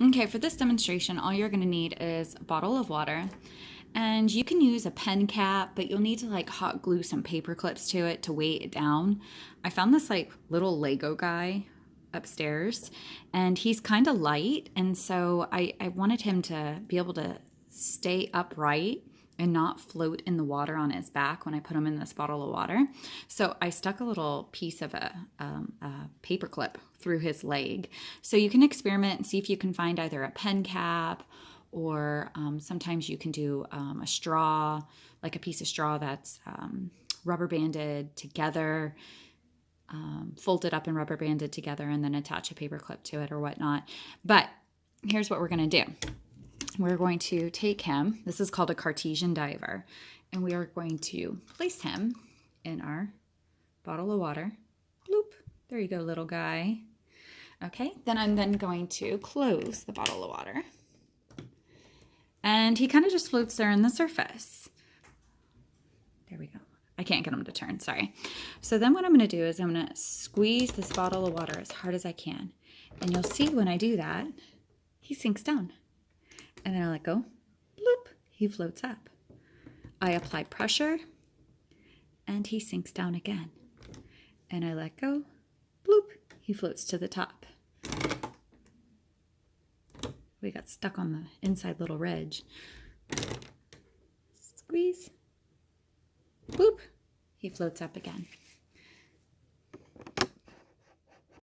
Okay, for this demonstration, all you're gonna need is a bottle of water, and you can use a pen cap, but you'll need to like hot glue some paper clips to it to weight it down. I found this like little Lego guy upstairs, and he's kind of light, and so I wanted him to be able to stay upright and not float in the water on his back when I put him in this bottle of water. So I stuck a little piece of a paper clip through his leg. So you can experiment and see if you can find either a pen cap or sometimes you can do a straw, like a piece of straw that's rubber banded together, folded up and rubber banded together, and then attach a paper clip to it or whatnot. But here's what we're going to do. We're going to take him, this is called a Cartesian diver, and we are going to place him in our bottle of water. Bloop. There you go, little guy. Okay, then I'm then going to close the bottle of water. And he kind of just floats there in the surface. There we go. I can't get him to turn, sorry. So then what I'm going to do is I'm going to squeeze this bottle of water as hard as I can. And you'll see when I do that, he sinks down. And then I let go, bloop, he floats up. I apply pressure, and he sinks down again. And I let go, bloop, he floats to the top. We got stuck on the inside little ridge. Squeeze, bloop, he floats up again.